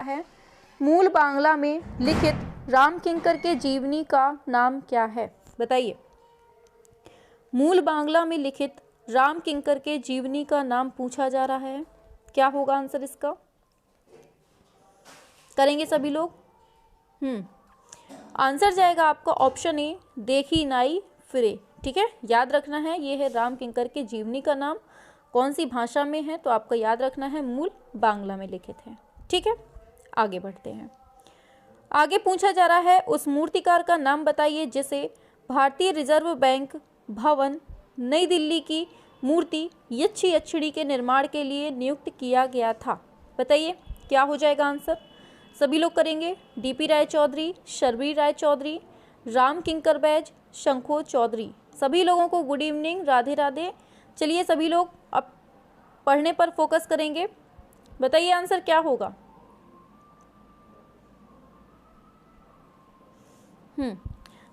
है मूल बांग्ला में लिखित राम किंकर के जीवनी का नाम क्या है? बताइए। मूल बांग्ला में लिखित राम किंकर के जीवनी का नाम पूछा जा रहा है, क्या होगा आंसर इसका? करेंगे सभी लोग? आंसर जाएगा आपका ऑप्शन ए, देखी नाई फिरे। ठीक है, याद रखना है ये है राम किंकर के जीवनी का नाम। कौन सी भाषा में है? तो आपको याद रखना है मूल बांग्ला में लिखित है। ठीक है, आगे बढ़ते हैं। आगे पूछा जा रहा है उस मूर्तिकार का नाम बताइए जिसे भारतीय रिजर्व बैंक भवन नई दिल्ली की मूर्ति यक्षी के निर्माण के लिए नियुक्त किया गया था। बताइए क्या हो जाएगा आंसर? सभी लोग करेंगे। डीपी राय चौधरी, शर्बीर राय चौधरी, राम किंकर बैज, शंखो चौधरी। सभी लोगों को गुड इवनिंग, राधे राधे। चलिए सभी लोग अब पढ़ने पर फोकस करेंगे। बताइए आंसर क्या होगा?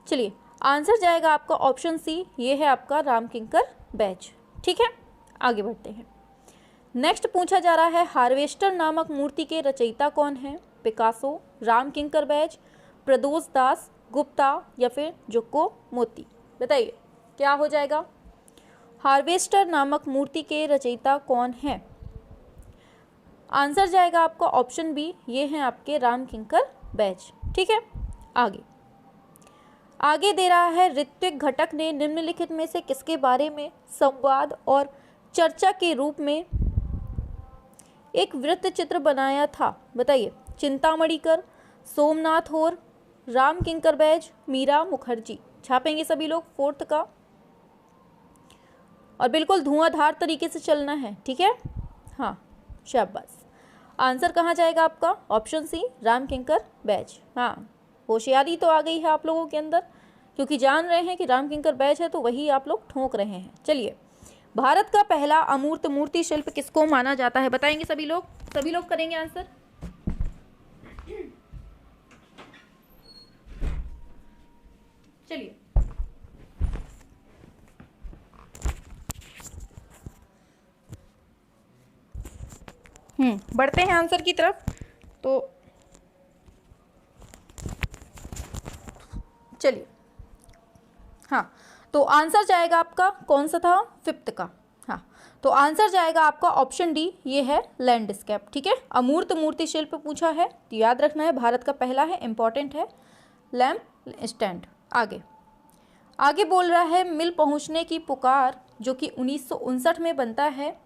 चलिए आंसर जाएगा आपका ऑप्शन सी, ये है आपका राम किंकर बैज। ठीक है, आगे बढ़ते हैं। नेक्स्ट पूछा जा रहा है हार्वेस्टर नामक मूर्ति के रचयिता कौन है? पिकासो, राम किंकर बैज, प्रदोष दास गुप्ता या फिर जुक्को मोती। बताइए क्या हो जाएगा? हार्वेस्टर नामक मूर्ति के रचयिता कौन है? आंसर जाएगा आपका ऑप्शन बी, ये हैं आपके राम किंकर बैज। ठीक है, आगे दे रहा है ऋत्विक घटक ने निम्नलिखित में से किसके बारे में संवाद और चर्चा के रूप में एक वृत्त चित्र बनाया था? बताइए। चिंतामणिकर, सोमनाथ होर, राम किंकर बैज, मीरा मुखर्जी। छापेंगे सभी लोग फोर्थ का, और बिल्कुल धुआंधार तरीके से चलना है। ठीक है, हाँ शाबाश। आंसर कहाँ जाएगा आपका? ऑप्शन सी, राम किंकर बैज। हाँ, होशियारी तो आ गई है आप लोगों के अंदर, क्योंकि जान रहे हैं कि राम किंकर बैज है तो वही आप लोग ठोक रहे हैं। चलिए, भारत का पहला अमूर्त मूर्ति शिल्प किसको माना जाता है? बताएंगे सभी लोग? सभी लोग करेंगे आंसर। चलिए बढ़ते हैं आंसर की तरफ। तो चलिए, हाँ, तो आंसर जाएगा आपका कौन सा था? फिफ्थ का। हाँ, तो आंसर जाएगा आपका ऑप्शन डी, ये है लैंडस्केप। ठीक है, अमूर्त मूर्ति शिल्प पूछा है तो याद रखना है भारत का पहला है, इंपॉर्टेंट है, लैम्प स्टैंड। आगे बोल रहा है मिल पहुंचने की पुकार, जो कि 1959 में बनता है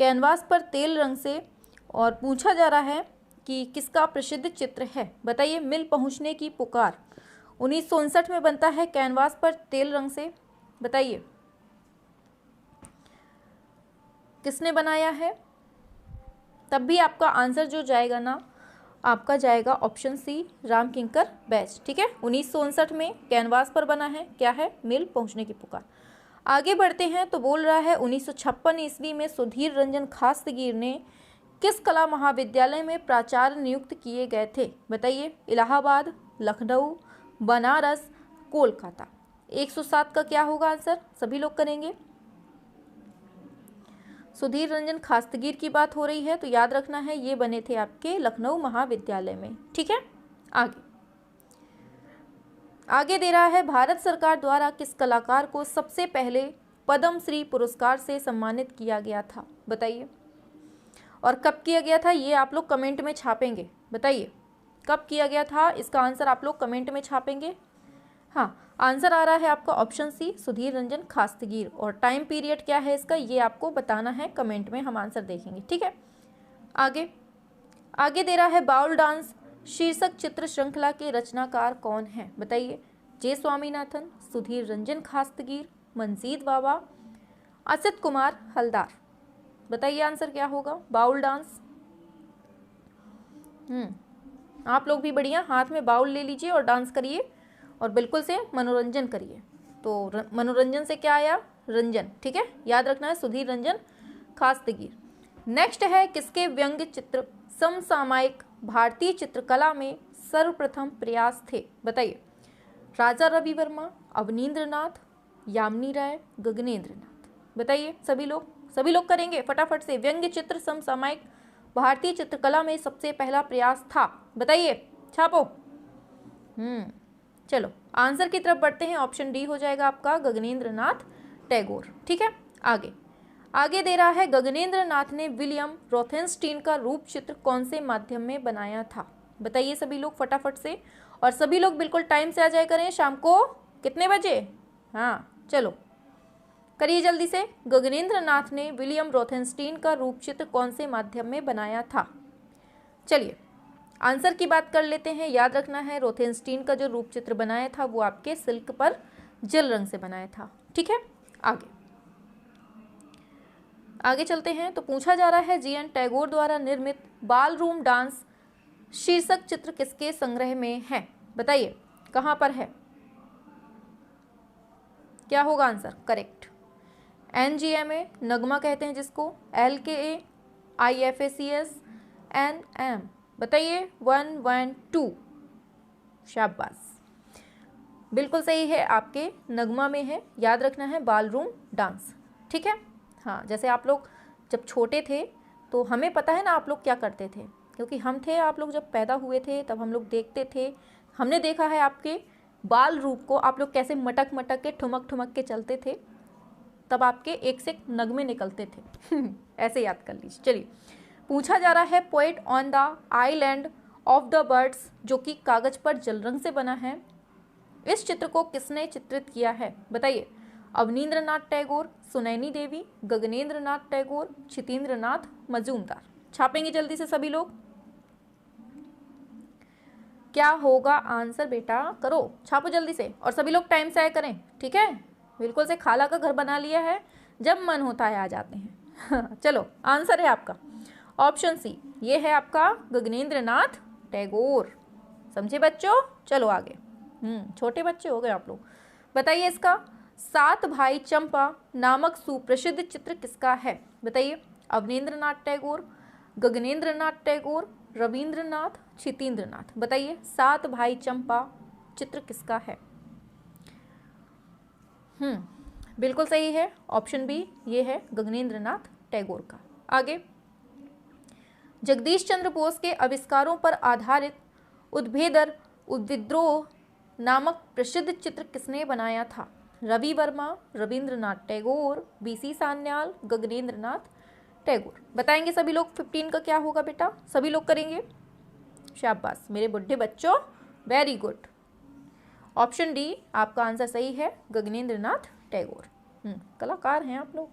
कैनवास पर तेल रंग से, और पूछा जा रहा है कि किसका प्रसिद्ध चित्र है? बताइए। मिल पहुंचने की पुकार 1959 में बनता है कैनवास पर तेल रंग से। बताइए किसने बनाया है? तब भी आपका आंसर जो जाएगा ना, आपका जाएगा ऑप्शन सी, राम किंकर बैज। ठीक है, 1959 में कैनवास पर बना है, क्या है? मिल पहुंचने की पुकार। आगे बढ़ते हैं तो बोल रहा है 1956 ईस्वी में सुधीर रंजन खास्तगीर ने किस कला महाविद्यालय में प्राचार्य नियुक्त किए गए थे? बताइए। इलाहाबाद, लखनऊ, बनारस, कोलकाता। 107 का क्या होगा आंसर? सभी लोग करेंगे। सुधीर रंजन खास्तगीर की बात हो रही है तो याद रखना है ये बने थे आपके लखनऊ महाविद्यालय में। ठीक है, आगे दे रहा है भारत सरकार द्वारा किस कलाकार को सबसे पहले पद्म श्री पुरस्कार से सम्मानित किया गया था? बताइए। और कब किया गया था ये आप लोग कमेंट में छापेंगे। बताइए कब किया गया था, इसका आंसर आप लोग कमेंट में छापेंगे। हाँ, आंसर आ रहा है आपका ऑप्शन सी, सुधीर रंजन खास्तगीर। और टाइम पीरियड क्या है इसका, ये आपको बताना है कमेंट में, हम आंसर देखेंगे। ठीक है, आगे दे रहा है बाउल डांस शीर्षक चित्र श्रृंखला के रचनाकार कौन है? बताइए। जे स्वामीनाथन, सुधीर रंजन खास्तगीर, मंजीत बाबा, असित कुमार हलदार। बताइए आंसर क्या होगा? बाउल डांस। आप लोग भी बढ़िया हाथ में बाउल ले लीजिए और डांस करिए और बिल्कुल से मनोरंजन करिए। तो मनोरंजन से क्या आया? रंजन। ठीक है, याद रखना है सुधीर रंजन खास्तगीर। नेक्स्ट है किसके व्यंग्य चित्र समसामयिक भारतीय चित्रकला में सर्वप्रथम प्रयास थे? बताइए। राजा रवि वर्मा, अवनींद्र नाथ, यामिनी राय, गगनेंद्र नाथ। बताइए सभी लोग करेंगे फटाफट से। व्यंग्य चित्र समसामयिक भारतीय चित्रकला में सबसे पहला प्रयास था? बताइए, छापो। चलो आंसर की तरफ बढ़ते हैं। ऑप्शन डी हो जाएगा आपका गगनेंद्र नाथ टैगोर। ठीक है, आगे दे रहा है, गगनेंद्र नाथ ने विलियम रोथेनस्टीन का रूप चित्र कौन से माध्यम में बनाया था? बताइए सभी लोग फटाफट से, और सभी लोग बिल्कुल टाइम से आ जाया करें। शाम को कितने बजे? हाँ चलो करिए जल्दी से। गगनेंद्र नाथ ने विलियम रोथेनस्टीन का रूप चित्र कौन से माध्यम में बनाया था? चलिए आंसर की बात कर लेते हैं। याद रखना है, रोथेनस्टीन का जो रूप चित्र बनाया था वो आपके सिल्क पर जल रंग से बनाया था। ठीक है, आगे चलते हैं। तो पूछा जा रहा है, जी.एन. टैगोर द्वारा निर्मित बाल रूम डांस शीर्षक चित्र किसके संग्रह में है? बताइए कहां पर है? क्या होगा आंसर? करेक्ट, NGMA नगमा कहते हैं जिसको, LKA IFACS NM। बताइए 1 1 2। शाबाश, बिल्कुल सही है, आपके नगमा में है। याद रखना है बाल रूम डांस। ठीक है, हाँ जैसे आप लोग जब छोटे थे तो हमें पता है ना आप लोग क्या करते थे, क्योंकि हम थे, आप लोग जब पैदा हुए थे तब हम लोग देखते थे, हमने देखा है आपके बाल रूप को, आप लोग कैसे मटक मटक के ठुमक ठुमक के चलते थे, तब आपके एक से एक नगमे निकलते थे ऐसे याद कर लीजिए। चलिए पूछा जा रहा है, poet on the island of the birds जो कि कागज पर जल रंग से बना है, इस चित्र को किसने चित्रित किया है? बताइए, अवनींद्र नाथ टैगोर, सुनैनी देवी, गगनेंद्र नाथ टैगोर, क्षितेंद्र नाथ मजूमदार। छापेंगे जल्दी से सभी लोग, क्या होगा आंसर? बेटा करो, छापो जल्दी से, और सभी लोग टाइम से आए करें। ठीक है, बिल्कुल से खाला का घर बना लिया है, जब मन होता है आ जाते हैं चलो आंसर है आपका ऑप्शन सी, ये है आपका गगनेंद्र नाथ टैगोर। समझे बच्चों? चलो आगे, छोटे बच्चे हो गए आप लोग। बताइए, इसका सात भाई चंपा नामक सुप्रसिद्ध चित्र किसका है? बताइए, अवनींद्र नाथ टैगोर, गगनेंद्र नाथ टैगोर, रविंद्रनाथ, क्षितेंद्रनाथ। बताइए, सात भाई चंपा चित्र किसका है? बिल्कुल सही है, ऑप्शन बी, ये है गगनेंद्र नाथ टैगोर का। आगे, जगदीश चंद्र बोस के आविष्कारों पर आधारित उद्भेदर विद्रोह नामक प्रसिद्ध चित्र किसने बनाया था? रवि वर्मा, रविंद्रनाथ टैगोर, BC सान्याल, गगनेंद्र नाथ टैगोर। बताएंगे सभी लोग 15 का क्या होगा बेटा? सभी लोग करेंगे, शाबाश मेरे बुढ़े बच्चों, वेरी गुड। ऑप्शन डी आपका आंसर सही है, गगनेंद्र नाथ टैगोर। कलाकार हैं आप लोग,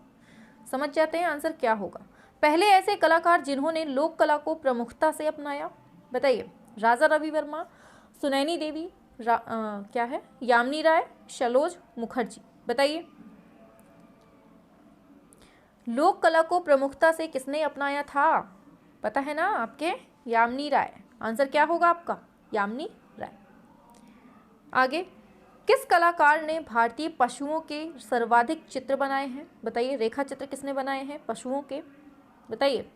समझ जाते हैं आंसर क्या होगा। पहले ऐसे कलाकार जिन्होंने लोक कला को प्रमुखता से अपनाया? बताइए, राजा रवि वर्मा, सुनैनी देवी, क्या है, यामिनी राय, सरोज मुखर्जी। बताइए, लोक कला को प्रमुखता से किसने अपनाया था? पता है ना आपके? यामिनी राय। आंसर क्या होगा आपका? यामिनी राय। आगे, किस कलाकार ने भारतीय पशुओं के सर्वाधिक चित्र बनाए हैं? बताइए, रेखा चित्र किसने बनाए हैं पशुओं के? बताइए,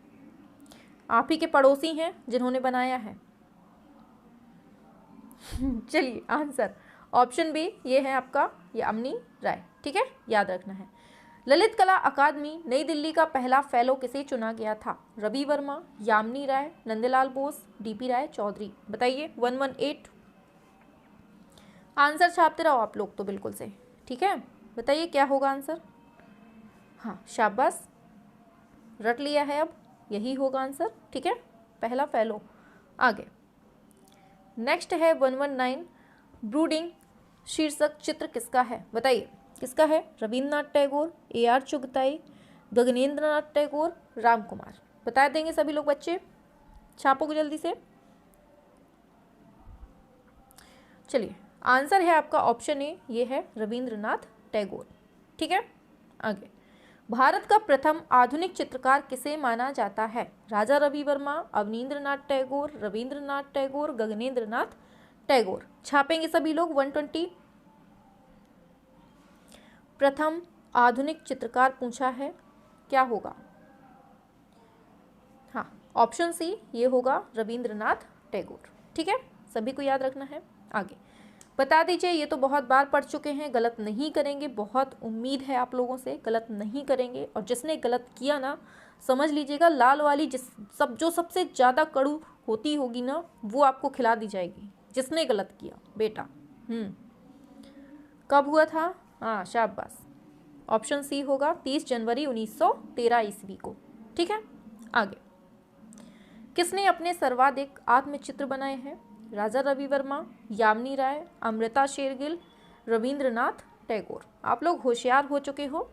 आप ही के पड़ोसी हैं जिन्होंने बनाया है चलिए आंसर ऑप्शन बी, ये है आपका यामिनी राय। ठीक है, याद रखना है। ललित कला अकादमी नई दिल्ली का पहला फेलो किसे चुना गया था? रवि वर्मा, यामिनी राय, नंदलाल बोस, DP राय चौधरी। बताइए, 118। आंसर छापते रहो आप लोग तो बिल्कुल से। ठीक है, बताइए क्या होगा आंसर? हाँ शाबाश, रट लिया है, अब यही होगा आंसर। ठीक है, पहला फेलो। आगे नेक्स्ट है 119, ब्रूडिंग शीर्षक चित्र किसका है? बताइए, किसका है? रविन्द्रनाथ टैगोर, AR चुगताई, गगनेंद्र नाथ टैगोर, राम कुमार। बता देंगे सभी लोग बच्चे, छापो जल्दी से। चलिए आंसर है आपका ऑप्शन ए, ये है रविंद्रनाथ टैगोर। ठीक है, आगे, भारत का प्रथम आधुनिक चित्रकार किसे माना जाता है? राजा रवि वर्मा, अवनींद्र नाथ टैगोर, रविंद्रनाथ टैगोर, गगनेंद्र नाथ टैगोर। छापेंगे सभी लोग 120। प्रथम आधुनिक चित्रकार पूछा है, क्या होगा? हाँ ऑप्शन सी, ये होगा रविंद्रनाथ टैगोर। ठीक है, सभी को याद रखना है। आगे बता दीजिए, ये तो बहुत बार पढ़ चुके हैं, गलत नहीं करेंगे, बहुत उम्मीद है आप लोगों से गलत नहीं करेंगे। और जिसने गलत किया ना, समझ लीजिएगा, लाल वाली जो सबसे ज़्यादा कड़ू होती होगी ना, वो आपको खिला दी जाएगी जिसने गलत किया बेटा। कब हुआ था? हाँ शाबाश, ऑप्शन सी होगा 30 जनवरी 1913 ईस्वी को। ठीक है, आगे। किसने अपने सर्वाधिक आत्मचित्र बनाए हैं? राजा रवि वर्मा, यामिनी राय, अमृता शेरगिल, रविंद्रनाथ टैगोर। आप लोग होशियार हो चुके हो,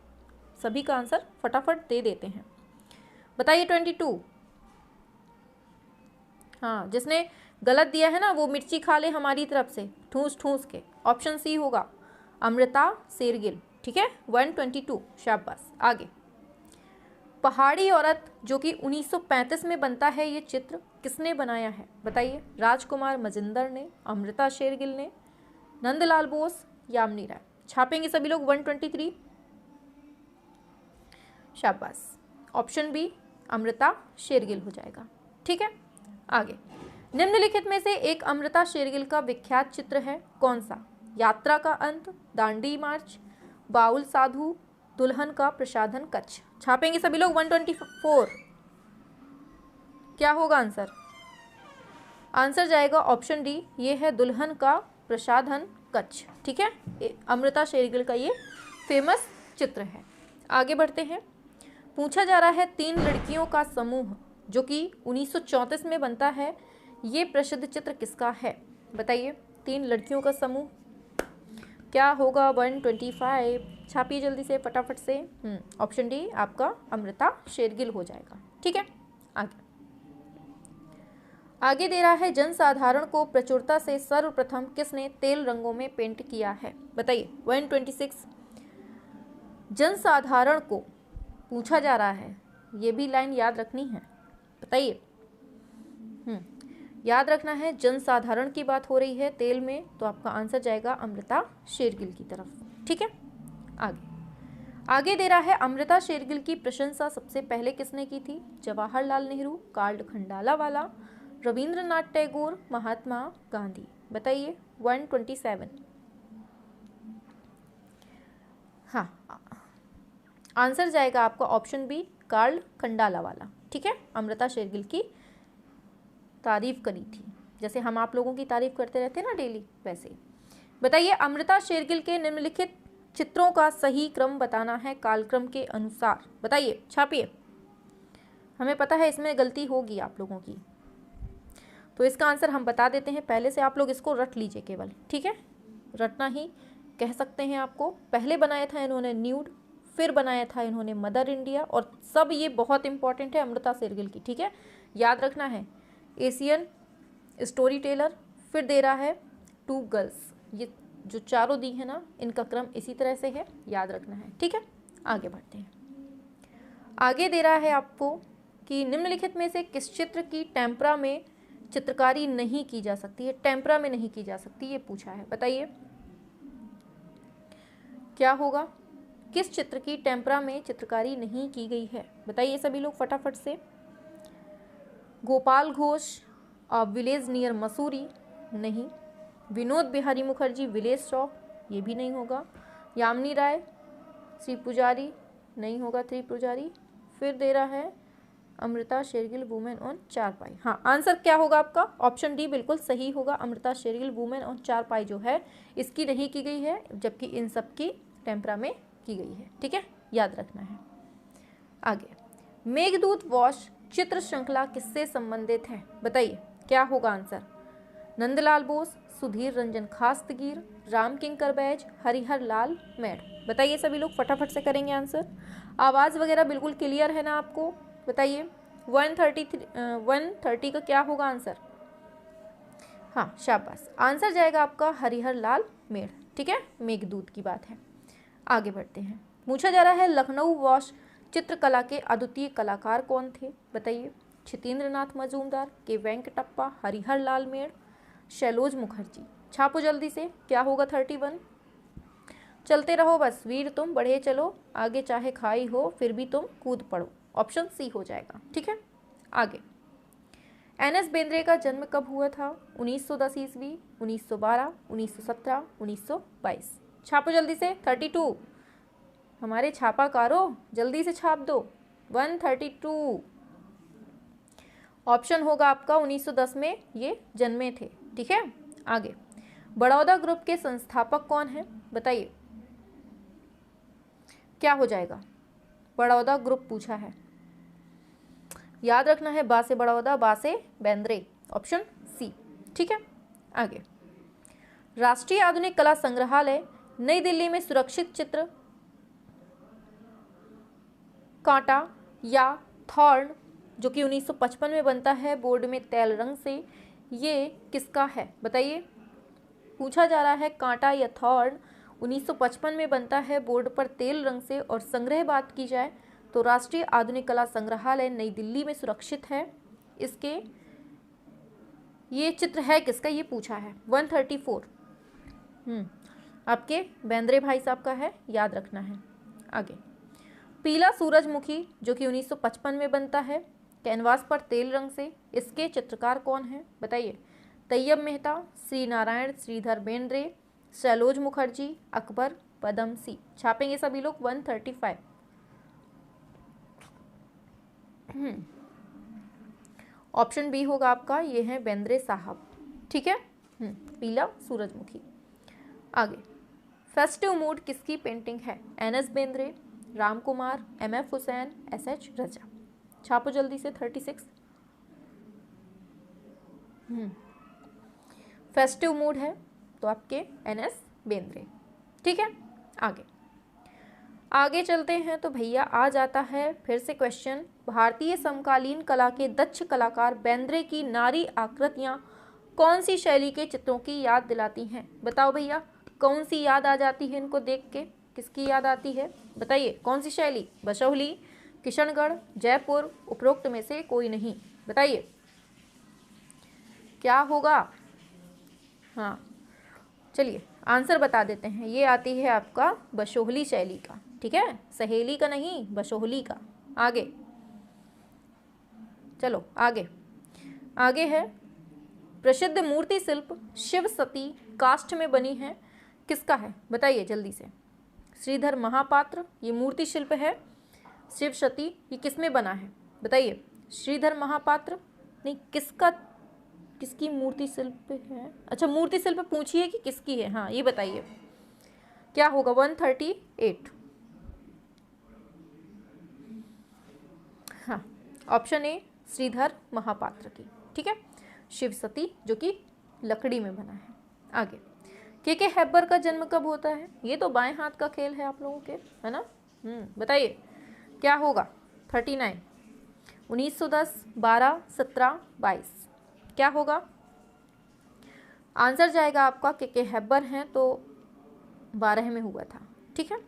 सभी का आंसर फटाफट दे देते हैं। बताइए 22। हाँ, जिसने गलत दिया है ना वो मिर्ची खा ले हमारी तरफ से ठूस ठूस के। ऑप्शन सी होगा अमृता शेरगिल। ठीक है, 122, शाबाश। आगे। पहाड़ी औरत जो कि 1935 में बनता है, ये चित्र किसने बनाया है? बताइए। राजकुमार मजिंदर ने, अमृता शेरगिल ने, नंदलाल बोस, यामिनी राय। छापेंगे सभी लोग 123, शाबाश। ऑप्शन बी अमृता शेरगिल हो जाएगा। ठीक है, आगे। निम्नलिखित में से एक अमृता शेरगिल का विख्यात चित्र है, कौन सा? यात्रा का अंत, दांडी मार्च, बाउल साधु, दुल्हन का प्रसाधन कच्छ। छापेंगे सभी लोग 124। क्या होगा आंसर? आंसर जाएगा ऑप्शन डी, ये है दुल्हन का प्रसाधन कच्छ। ठीक है, अमृता शेरगिल का ये फेमस चित्र है। आगे बढ़ते हैं। पूछा जा रहा है 3 लड़कियों का समूह जो कि 1934 में बनता है, ये प्रसिद्ध चित्र किसका है? बताइए। 3 लड़कियों का समूह क्या होगा? 125। छापिए जल्दी से, फटाफट से। ऑप्शन डी आपका अमृता शेरगिल हो जाएगा। ठीक है, आगे। आगे दे रहा है जनसाधारण को प्रचुरता से सर्वप्रथम किसने तेल रंगों में पेंट किया है? बताइए। 126। जनसाधारण को पूछा जा रहा है, ये भी लाइन याद रखनी है। बताइए। याद रखना है, जनसाधारण की बात हो रही है तेल में, तो आपका आंसर जाएगा अमृता शेरगिल की तरफ। ठीक है, आगे दे रहा है अमृता शेरगिल की प्रशंसा सबसे पहले किसने की थी? जवाहरलाल नेहरू, कार्ल खंडालावाला, रविंद्रनाथ टैगोर, महात्मा गांधी। बताइए। 127। हाँ, आंसर जाएगा आपका ऑप्शन बी, कार्ल खंडालावाला। ठीक है, अमृता शेरगिल की तारीफ करी थी, जैसे हम आप लोगों की तारीफ करते रहते हैं ना डेली, वैसे ही। बताइए। अमृता शेरगिल के निम्नलिखित चित्रों का सही क्रम बताना है कालक्रम के अनुसार। बताइए, छापिए। हमें पता है इसमें गलती होगी आप लोगों की, तो इसका आंसर हम बता देते हैं पहले से, आप लोग इसको रट लीजिए केवल। ठीक है, रटना ही कह सकते हैं आपको। पहले बनाया था इन्होंने न्यूड, फिर बनाया था इन्होंने मदर इंडिया, और सब ये बहुत इंपॉर्टेंट है अमृता शेरगिल की। ठीक है, याद रखना है। एशियन स्टोरी टेलर, फिर दे रहा है 2 गर्ल्स। ये जो चारों दी है ना, इनका क्रम इसी तरह से है, याद रखना है। ठीक है, आगे बढ़ते हैं। आगे दे रहा है आपको कि निम्नलिखित में से किस चित्र की टेम्परा में चित्रकारी नहीं की जा सकती है? टेम्परा में नहीं की जा सकती, ये पूछा है। बताइए क्या होगा? किस चित्र की टेम्परा में चित्रकारी नहीं की गई है? बताइए सभी लोग फटाफट से। गोपाल घोष, विलेज नियर मसूरी, नहीं। विनोद बिहारी मुखर्जी, विलेज शॉप, ये भी नहीं होगा। यामिनी राय, श्री पुजारी, नहीं होगा, थ्री पुजारी। फिर दे रहा है अमृता शेरगिल वुमेन ऑन चारपाई। हाँ, आंसर क्या होगा आपका? ऑप्शन डी बिल्कुल सही होगा। अमृता शेरगिल वुमेन ऑन चारपाई जो है इसकी नहीं की गई है, जबकि इन सब की टेम्परा में की गई है। ठीक है, याद रखना है। आगे। मेघदूत वॉश चित्र श्रृंखला किससे संबंधित है? बताइए क्या होगा आंसर? नंदलाल बोस, सुधीर रंजन खास्तगीर, राम किंकर बैज, हरिहर लाल मेड़। बताइए सभी लोग फटाफट से करेंगे आंसर। आवाज़ वगैरह बिल्कुल क्लियर है ना आपको? बताइए। 130 का क्या होगा आंसर? हाँ, शाबाश। आंसर जाएगा आपका हरिहर लाल मेड़। ठीक है, मेघदूत की बात है। आगे बढ़ते हैं। पूछा जा रहा है लखनऊ वॉश चित्रकला के अद्वितीय कलाकार कौन थे? बताइए। क्षितेंद्रनाथ मजूमदार, के वेंकटप्पा, हरिहर लाल मेड़, शैलोज मुखर्जी। छापो जल्दी से, क्या होगा? 31। चलते रहो बस वीर तुम बढ़े चलो, आगे चाहे खाई हो फिर भी तुम कूद पड़ो। ऑप्शन सी हो जाएगा। ठीक है, आगे। एन.एस. बेंद्रे का जन्म कब हुआ था? 1910 ईस्वी, 1912, 1917, 1922। छापो जल्दी से। 32। हमारे छापाकारों जल्दी से छाप दो। 132 ऑप्शन होगा आपका। 1910 में ये जन्मे थे। ठीक है, आगे। बड़ौदा ग्रुप के संस्थापक कौन है, बताइए क्या हो जाएगा। बड़ौदा ग्रुप पूछा है, याद रखना है, बा से बड़ौदा, बा से बेंद्रे, ऑप्शन सी। ठीक है, आगे। राष्ट्रीय आधुनिक कला संग्रहालय नई दिल्ली में सुरक्षित चित्र कांटा या थॉर्न जो कि 1955 में बनता है बोर्ड में तैल रंग से, ये किसका है, बताइए। पूछा जा रहा है कांटा या थॉर्न 1955 में बनता है बोर्ड पर तेल रंग से, और संग्रह बात की जाए तो राष्ट्रीय आधुनिक कला संग्रहालय नई दिल्ली में सुरक्षित है। इसके ये चित्र है किसका, ये पूछा है। 134 आपके बेंद्रे भाई साहब का है, याद रखना है। आगे। पीला सूरजमुखी जो कि 1955 में बनता है कैनवास पर तेल रंग से, इसके चित्रकार कौन है, बताइए। तैयब मेहता, श्री नारायण, श्रीधर बेंद्रे, सैलोज मुखर्जी, अकबर, पदम सी। छापेंगे सभी लोग। 135 ऑप्शन बी होगा आपका, ये है बेंद्रे साहब। ठीक है, पीला सूरजमुखी। आगे। फेस्टिव मूड किसकी पेंटिंग है, N S. Bendre, Ram Kumar, M F. Hussain, SH. Raza. छापो जल्दी से। 36 फेस्टिव मूड है तो आपके एन.एस. बेंद्रे। ठीक है, आगे। आगे चलते हैं तो भैया आ जाता है फिर से क्वेश्चन। भारतीय समकालीन कला के दक्ष कलाकार बेंद्रे की नारी आकृतियां कौन सी शैली के चित्रों की याद दिलाती हैं, बताओ भैया। कौन सी याद आ जाती है इनको देख के, किसकी याद आती है, बताइए। कौन सी शैली, बशोहली, किशनगढ़, जयपुर, उपरोक्त में से कोई नहीं, बताइए क्या होगा। हाँ चलिए आंसर बता देते हैं। ये आती है आपका बशोहली शैली का। ठीक है, सहेली का नहीं, बशोहली का। आगे चलो, आगे आगे है। प्रसिद्ध मूर्ति शिल्प शिव सती काष्ठ में बनी है, किसका है, बताइए जल्दी से। श्रीधर महापात्र, ये मूर्ति शिल्प है। शिव सती, ये किस में बना है, बताइए। श्रीधर महापात्र नहीं, किसकी मूर्ति शिल्प है। अच्छा, मूर्ति शिल्प पूछिए कि किसकी है, हाँ ये बताइए क्या होगा। 138 हाँ, ऑप्शन ए श्रीधर महापात्र की। ठीक है, शिव सती जो कि लकड़ी में बना है। आगे। के हैबर का जन्म कब होता है, ये तो बाएं हाथ का खेल है आप लोगों के, है ना। बताइए क्या होगा। 39 1910 12 17 22 क्या होगा। आंसर जाएगा आपका के हैबर हैं तो 12 में हुआ था। ठीक है,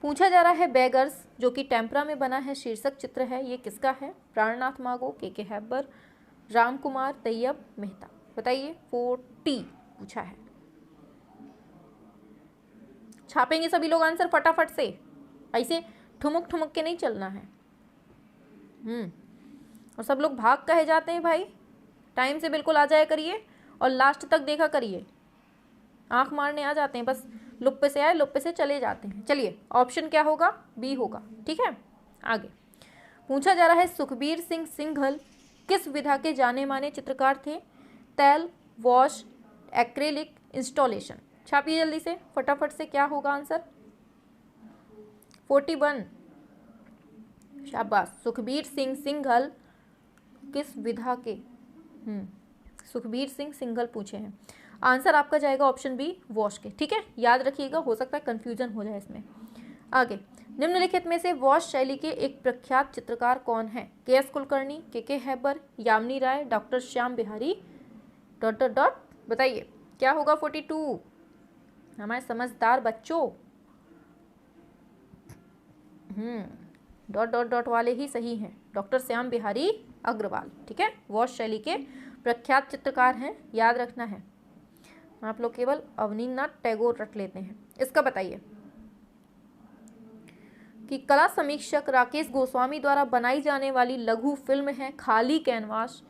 पूछा जा रहा है बेगर्स जो कि टेम्परा में बना है शीर्षक चित्र है, ये किसका है। प्राणनाथ मागो, के हैबर, राम कुमार, तैयब मेहता, बताइए। 40 पूछा है। छापेंगे सभी लोग आंसर फटाफट से, ऐसे ठुमुक ठुमुक के नहीं चलना है। और सब लोग भाग कहे जाते हैं भाई, टाइम से बिल्कुल आ जाया करिए और लास्ट तक देखा करिए। आंख मारने आ जाते हैं, बस लुप्पे से आए लुप्पे से चले जाते हैं। चलिए ऑप्शन क्या होगा, बी होगा। ठीक है, आगे। पूछा जा रहा है सुखबीर सिंह सिंघल किस विधा के जाने माने चित्रकार थे। तैल, वॉश, एक्रेलिक, इंस्टॉलेशन। छापिए जल्दी से फटाफट से, क्या होगा आंसर। 41 शाबाश। सुखबीर सिंह सिंघल किस विधा के, सुखबीर सिंह सिंघल पूछे हैं। आंसर आपका जाएगा ऑप्शन बी, वॉश के। ठीक है, याद रखिएगा, हो सकता है कंफ्यूजन हो जाए इसमें। आगे। निम्नलिखित में से वॉश शैली के एक प्रख्यात चित्रकार कौन है। के.एस. कुलकर्णी, के हैबर, यामिनी राय, डॉक्टर श्याम बिहारी, ... बताइए क्या होगा। 42 हमारे समझदार बच्चों, ... वाले ही सही हैं, डॉक्टर श्याम बिहारी अग्रवाल। ठीक है, वॉश शैली के प्रख्यात चित्रकार हैं, याद रखना है। आप लोग केवल अवनींद्रनाथ टैगोर रट लेते हैं। इसका बताइए कि कला समीक्षक राकेश गोस्वामी द्वारा बनाई जाने वाली लघु फिल्म है खाली कैनवास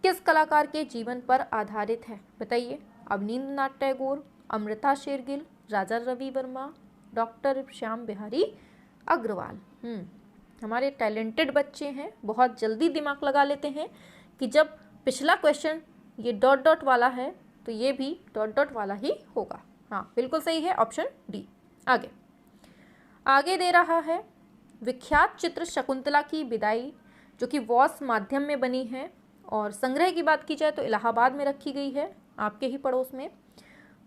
किस कलाकार के जीवन पर आधारित है, बताइए। अवनींद्रनाथ टैगोर, अमृता शेरगिल, राजा रवि वर्मा, डॉक्टर श्याम बिहारी अग्रवाल। हमारे टैलेंटेड बच्चे हैं, बहुत जल्दी दिमाग लगा लेते हैं कि जब पिछला क्वेश्चन ये डॉट डॉट वाला है तो ये भी डॉट डॉट वाला ही होगा। हाँ बिल्कुल सही है, ऑप्शन डी। आगे दे रहा है विख्यात चित्र शकुंतला की विदाई जो कि वॉस माध्यम में बनी है और संग्रह की बात की जाए तो इलाहाबाद में रखी गई है, आपके ही पड़ोस में।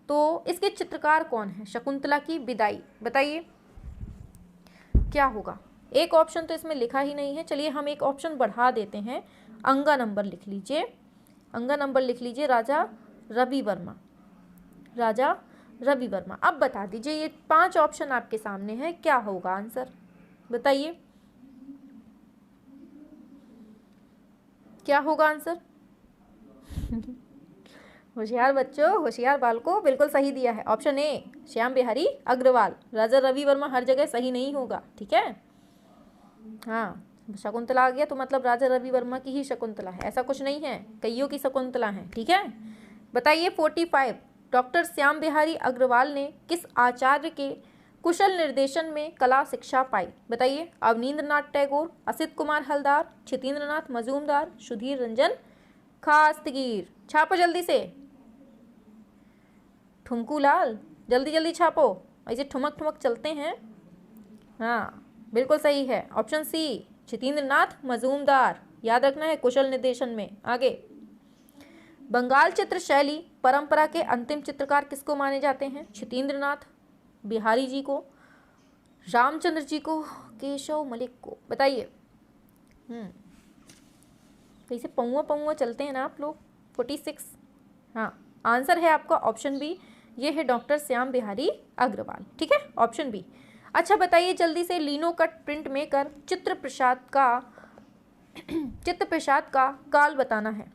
तो इसके चित्रकार कौन है? शकुंतला की विदाई, बताइए क्या होगा? एक ऑप्शन तो इसमें लिखा ही नहीं है, चलिए हम एक ऑप्शन बढ़ा देते हैं, अंगा नंबर लिख लीजिए, अंगा नंबर लिख लीजिए, राजा रवि वर्मा, राजा रवि वर्मा। अब बता दीजिए, ये 5 ऑप्शन आपके सामने है, क्या होगा आंसर? बताइए क्या होगा आंसर? होशियार बच्चों, होशियार बालकों, बिल्कुल सही दिया है, ऑप्शन ए श्याम बिहारी अग्रवाल। राजा रवि वर्मा हर जगह सही नहीं होगा, ठीक है। हाँ शकुंतला आ गया तो मतलब राजा रवि वर्मा की ही शकुंतला है, ऐसा कुछ नहीं है, कईयों की शकुंतला है, ठीक है। बताइए 45, डॉक्टर श्याम बिहारी अग्रवाल ने किस आचार्य के कुशल निर्देशन में कला शिक्षा पाई? बताइए, अवनींद्रनाथ टैगोर, असित कुमार हलदार, क्षितेंद्रनाथ मजूमदार, सुधीर रंजन खास्तगीर। छापो जल्दी से, ठुमकू लाल जल्दी जल्दी छापो, ऐसे ठुमक ठुमक चलते हैं। हाँ बिल्कुल सही है, ऑप्शन सी क्षितेंद्रनाथ मजूमदार, याद रखना है कुशल निर्देशन में। आगे, बंगाल चित्र शैली परंपरा के अंतिम चित्रकार किसको माने जाते हैं? क्षितेंद्रनाथ बिहारी जी को, रामचंद्र जी को, केशव मलिक को। बताइए कैसे पौआ पौआ चलते हैं ना आप लोग। 46, हाँ आंसर है आपका ऑप्शन बी, ये है डॉक्टर श्याम बिहारी अग्रवाल, ठीक है, ऑप्शन बी। अच्छा बताइए जल्दी से, लिनो कट प्रिंट मेकर चित्र प्रसाद का काल बताना है।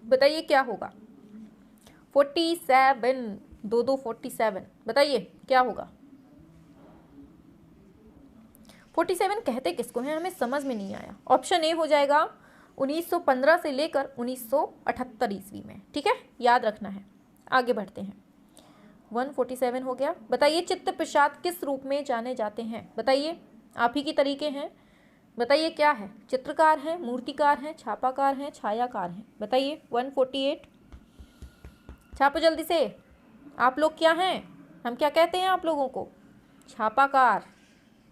बताइए क्या होगा? 47, 47, बताइए क्या होगा? 47 कहते किसको हैं, हमें समझ में नहीं आया। ऑप्शन ए हो जाएगा 1915 से लेकर 1978 ईस्वी में, ठीक है, याद रखना है। आगे बढ़ते हैं, 147 हो गया। बताइए चित्त प्रसाद किस रूप में जाने जाते हैं? बताइए, आप ही की तरीके हैं, बताइए क्या है? चित्रकार हैं, मूर्तिकार हैं, छापाकार हैं, छायाकार हैं। बताइए 148, छापो जल्दी से। आप लोग क्या हैं, हम क्या कहते हैं आप लोगों को? छापाकार।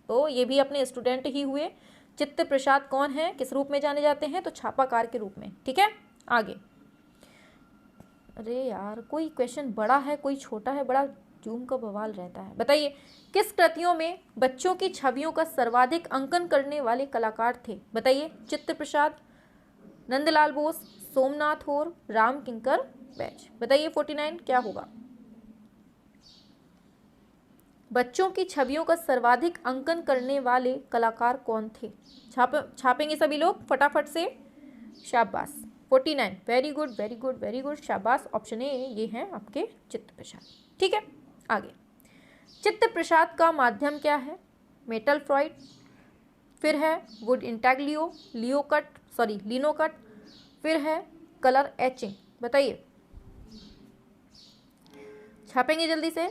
तो ये भी अपने स्टूडेंट ही हुए। चित्त प्रसाद कौन है, किस रूप में जाने जाते हैं? तो छापाकार के रूप में, ठीक है। आगे, अरे यार कोई क्वेश्चन बड़ा है कोई छोटा है, बड़ा जूम का बवाल रहता है। बताइए किस कृतियों में बच्चों की छवियों का सर्वाधिक अंकन करने वाले कलाकार थे? बताइए, चित्त प्रसाद, नंदलाल बोस, सोमनाथ और राम किंकर बैच। बताइए 49 क्या होगा? बच्चों की छवियों का सर्वाधिक अंकन करने वाले कलाकार कौन थे? छापेंगे सभी लोग फटाफट से, शाबाश। 49, very good very good very good, शाबाश। ऑप्शन ए ये है आपके चित्त प्रसाद, ठीक है। आगे, चित्त प्रसाद का माध्यम क्या है? मेटल फ्लॉइड, फिर है वुड इंटैग्लियो, लिनो कट, फिर है कलर एचिंग। बताइए, छापेंगे जल्दी से।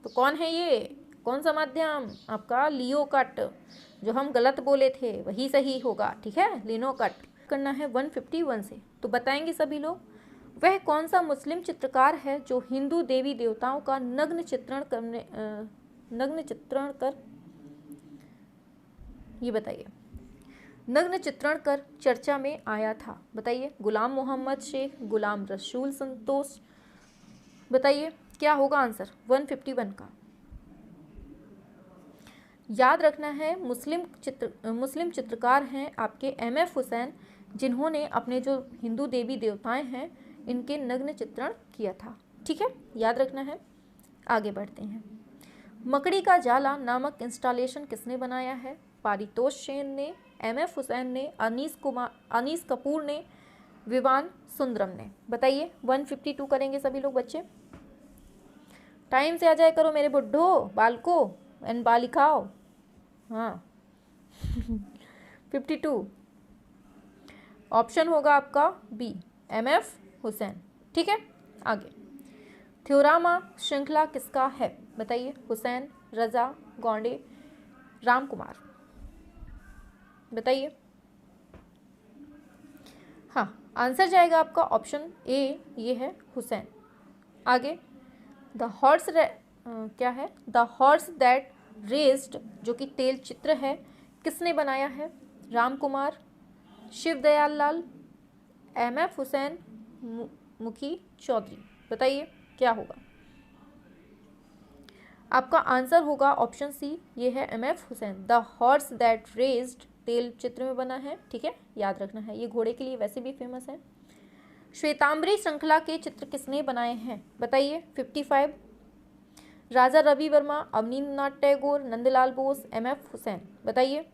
तो कौन है ये, कौन सा माध्यम? आपका लियो कट, जो हम गलत बोले थे वही सही होगा, ठीक है, लिनो कट करना है 151 से। तो बताएंगे सभी लोग, वह कौन सा मुस्लिम चित्रकार है जो हिंदू देवी देवताओं का नग्न चित्रण कर, ये बताइए, नग्न चित्रण कर चर्चा में आया था? बताइए, गुलाम मोहम्मद शेख, गुलाम रसूल संतोष। बताइए क्या होगा आंसर 151 का? याद रखना है, मुस्लिम चित्रकार हैं आपके MF हुसैन, जिन्होंने अपने जो हिंदू देवी देवताएं हैं इनके नग्न चित्रण किया था, ठीक है, याद रखना है। आगे बढ़ते हैं, मकड़ी का जाला नामक इंस्टॉलेशन किसने बनाया है? पारितोष सेन ने, MF हुसैन ने, अनीस कपूर ने, विवान सुंदरम ने। बताइए 152 करेंगे सभी लोग बच्चे, टाइम से आ जाए करो मेरे बुड्ढो, बालको एंड बालिकाओ। हाँ 52, ऑप्शन होगा आपका बी, MF हुसैन, ठीक है। आगे, थ्योरामा श्रृंखला किसका है? बताइए, हुसैन, रजा, गौंडे, राम कुमार, बताइए। हाँ, आंसर जाएगा आपका ऑप्शन ए, ये है हुसैन। आगे, द हॉर्स क्या है, द हॉर्स दैट रेस्ड जो कि तेल चित्र है, किसने बनाया है? राम कुमार, शिव दयाल लाल, एम.एफ. हुसैन, मुखी चौधरी, बताइए क्या होगा? आपका आंसर होगा ऑप्शन सी, ये है MF. Hussain. The horse that raised तेल चित्र में बना है, ठीक है, याद रखना है, ये घोड़े के लिए वैसे भी फेमस है। श्वेतांबरी श्रृंखला के चित्र किसने बनाए हैं? बताइए। 55, राजा रवि वर्मा, अवनींद्रनाथ टैगोर, नंदलाल बोस, एम.एफ. हुसैन, बताइए।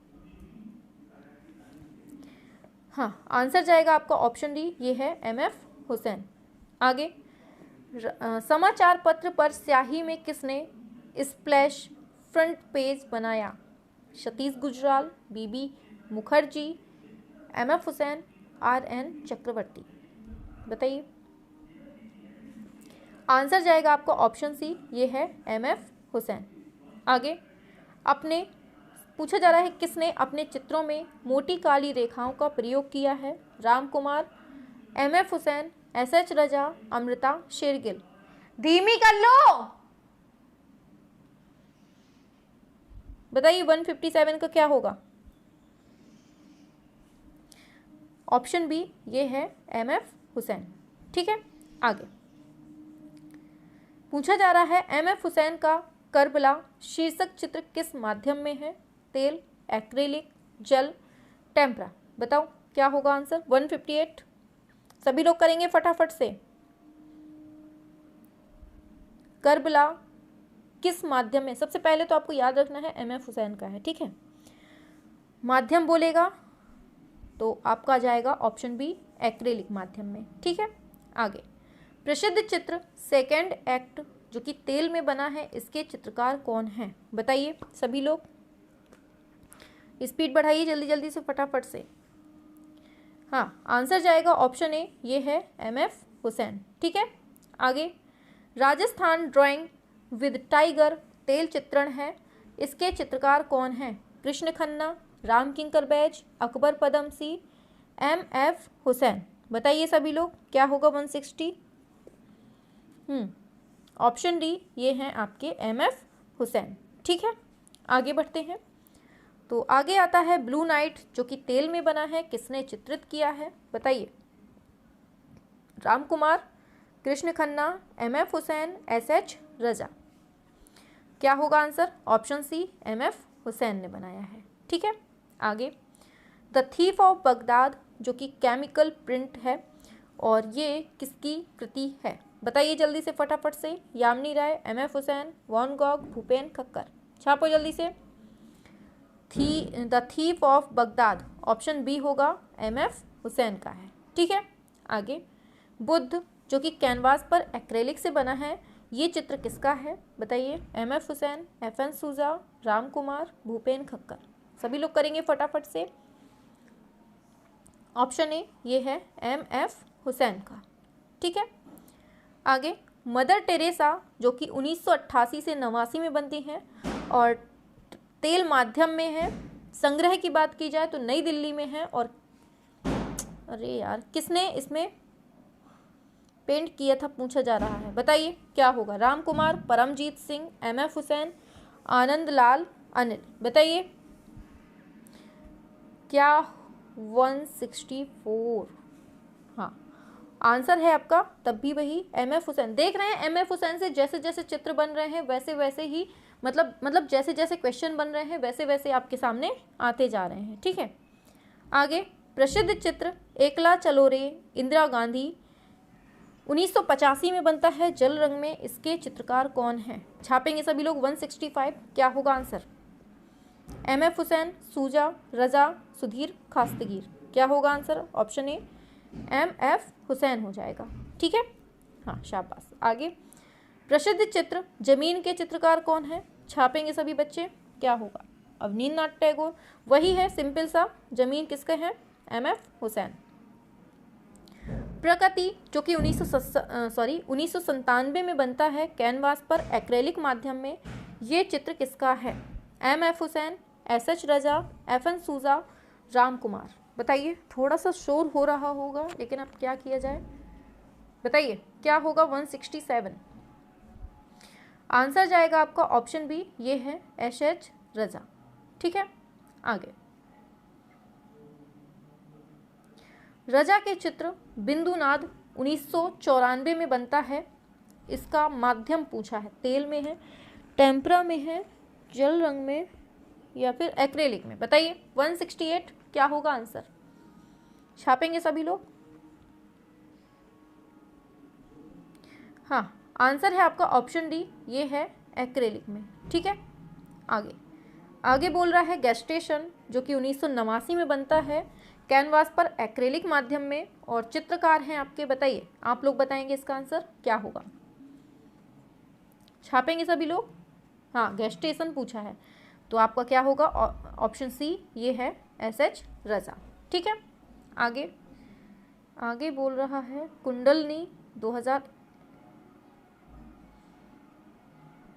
हाँ, आंसर जाएगा आपका ऑप्शन डी, ये है एम.एफ. हुसैन। आगे, समाचार पत्र पर स्याही में किसने स्प्लैश फ्रंट पेज बनाया? सतीश गुजराल, बीबी मुखर्जी, एम.एफ. हुसैन, आर.एन. चक्रवर्ती, बताइए। आंसर जाएगा आपका ऑप्शन सी, ये है एम.एफ. हुसैन। आगे, अपने पूछा जा रहा है किसने अपने चित्रों में मोटी काली रेखाओं का प्रयोग किया है? राम कुमार, एम.एफ. हुसैन, एस.एच. रजा, अमृता शेरगिल। धीमी कर लो, बताइए 157 का क्या होगा? ऑप्शन बी, ये है एम.एफ. हुसैन, ठीक है। आगे पूछा जा रहा है एम.एफ. हुसैन का करबला शीर्षक चित्र किस माध्यम में है? तेल, एक्रेलिक, जल, टेम्परा, बताओ क्या होगा आंसर? 158, सभी लोग करेंगे फटाफट से। करबला किस माध्यम में? सबसे पहले तो आपको याद रखना है एम.एफ. हुसैन का है, ठीक है। माध्यम बोलेगा तो आपका जाएगा ऑप्शन बी, एक्रेलिक माध्यम में, ठीक है। आगे, प्रसिद्ध चित्र सेकेंड एक्ट जो कि तेल में बना है, इसके चित्रकार कौन हैं? बताइए सभी लोग, स्पीड बढ़ाइए जल्दी जल्दी से फटाफट से। हाँ, आंसर जाएगा ऑप्शन ए, ये है एम.एफ. हुसैन, ठीक है। आगे, राजस्थान ड्राइंग विद टाइगर तेल चित्रण है, इसके चित्रकार कौन हैं? कृष्ण खन्ना, राम किंकर बैज, अकबर पदमसी, एम.एफ. हुसैन, बताइए सभी लोग क्या होगा? 160, ऑप्शन डी, ये हैं आपके एम.एफ. हुसैन, ठीक है। आगे बढ़ते हैं, तो आगे आता है ब्लू नाइट जो कि तेल में बना है, किसने चित्रित किया है? बताइए। राम कुमार, कृष्ण खन्ना, एम.एफ. हुसैन, एस.एच. रजा, क्या होगा answer? Option C, M F. Hussain ने बनाया है, ठीक है। आगे, द थीफ ऑफ बगदाद जो कि केमिकल प्रिंट है और ये किसकी कृति है? बताइए जल्दी से फटाफट से। Yamini Roy, M F. Hussain, Van Gogh, Bhupen Khakhar, छापो जल्दी से। The thief of Baghdad, option B होगा, एम.एफ. हुसैन का है, ठीक है। आगे, बुद्ध जो कि कैनवास पर एक्रेलिक से बना है, ये चित्र किसका है? बताइए। एम.एफ. हुसैन, एफ.एन. सूजा, राम कुमार, भूपेन खक्कर, सभी लोग करेंगे फटाफट से। ऑप्शन ए, ये है एम.एफ. हुसैन का, ठीक है। आगे, मदर टेरेसा जो कि 1988 से 89 में बनती हैं और तेल माध्यम में है। संग्रह की बात की जाए तो नई दिल्ली में है। और अरे यार, किसने इसमें पेंट किया था पूछा जा रहा है, बताइए क्या होगा? राम कुमार, परमजीत सिंह, एम.एफ. हुसैन, आनंद लाल, अनिल, बताइए क्या? 164, हाँ, आंसर है आपका तब भी वही एम.एफ. हुसैन। देख रहे हैं एम.एफ. हुसैन से जैसे जैसे चित्र बन रहे हैं वैसे वैसे ही मतलब जैसे जैसे क्वेश्चन बन रहे हैं वैसे वैसे आपके सामने आते जा रहे हैं, ठीक है। आगे, प्रसिद्ध चित्र एकला चलो रे इंदिरा गांधी 1985 में बनता है जल रंग में, इसके चित्रकार कौन हैं? छापेंगे सभी लोग। 165, क्या होगा आंसर? एम.एफ. हुसैन, सूजा, रजा, सुधीर खास्तगीर, क्या होगा answer? Option A, MF. Hussain हो जाएगा, ठीक है। हाँ, शाबाश। आगे, प्रसिद्ध चित्र जमीन के चित्रकार कौन है? छापेंगे सभी बच्चे, क्या होगा? अवनींद्रनाथ टैगोर, वही है सिंपल सा। जमीन किसके हैं? एम.एफ. हुसैन। प्रकृति जो कि 1997 में बनता है कैनवास पर एक्रेलिक माध्यम में, ये चित्र किसका है? एम.एफ. हुसैन, एस.एच. रजा, एफ.एन. सूजा, राम कुमार। बताइए, थोड़ा सा शोर हो रहा होगा लेकिन अब क्या किया जाए, बताइए क्या होगा। 167। आंसर जाएगा आपका ऑप्शन बी, ये है एस.एच. रजा। ठीक है, आगे। रजा के चित्र बिंदुनाद 1994 में बनता है। इसका माध्यम पूछा है, तेल में है, टेम्परा में है, जल रंग में या फिर एक्रेलिक में। बताइए 168 क्या होगा आंसर। छापेंगे सभी लोग। हाँ, आंसर है आपका ऑप्शन डी, ये है एक्रेलिक में। ठीक है, आगे बोल रहा है गैस्टेशन, जो कि 1989 में बनता है कैनवास पर एक्रेलिक माध्यम में, और चित्रकार हैं आपके। बताइए, आप लोग बताएंगे इसका आंसर क्या होगा। छापेंगे सभी लोग। हाँ, गैस्टेशन पूछा है तो आपका क्या होगा, ऑप्शन सी, ये है एस.एच. रजा। ठीक है, आगे बोल रहा है कुंडलनी 2000।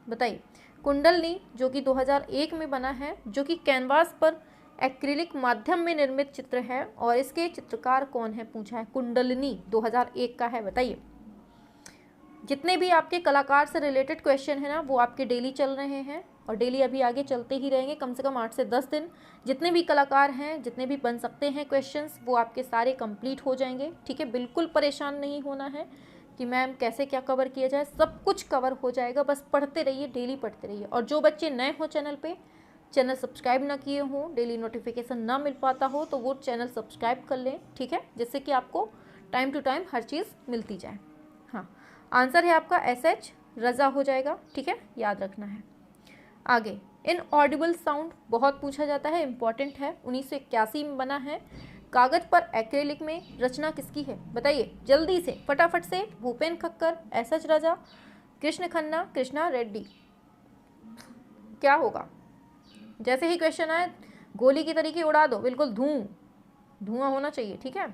बताइए, कुंडलनी जो कि 2001 में बना है, जो कि कैनवास पर एक्रिलिक माध्यम में निर्मित चित्र है, और इसके चित्रकार कौन है पूछा है। कुंडलिनी 2001 का है। बताइए, जितने भी आपके कलाकार से रिलेटेड क्वेश्चन है ना, वो आपके डेली चल रहे हैं और डेली अभी आगे चलते ही रहेंगे, कम से कम 8 से 10 दिन। जितने भी कलाकार हैं, जितने भी बन सकते हैं क्वेश्चंस, वो आपके सारे कंप्लीट हो जाएंगे। ठीक है, बिल्कुल परेशान नहीं होना है कि मैम कैसे क्या कवर किया जाए, सब कुछ कवर हो जाएगा। बस पढ़ते रहिए, डेली पढ़ते रहिए। और जो बच्चे नए हो चैनल पे, चैनल सब्सक्राइब ना किए हों, डेली नोटिफिकेशन ना मिल पाता हो, तो वो चैनल सब्सक्राइब कर लें। ठीक है, जिससे कि आपको टाइम टू टाइम हर चीज़ मिलती जाए। हाँ, आंसर है आपका एस.एच. रजा हो जाएगा। ठीक है, याद रखना है। आगे, इनऑडिबल साउंड बहुत पूछा जाता है, इंपॉर्टेंट है। 1981 में बना है, कागज पर एक्रेलिक में। रचना किसकी है बताइए, जल्दी से फटाफट से। भूपेन खक्कर, एस.एच. रजा, कृष्ण खन्ना, कृष्णा रेड्डी। क्या होगा, जैसे ही क्वेश्चन आए गोली की तरीके उड़ा दो, बिल्कुल धुआं होना चाहिए। ठीक है,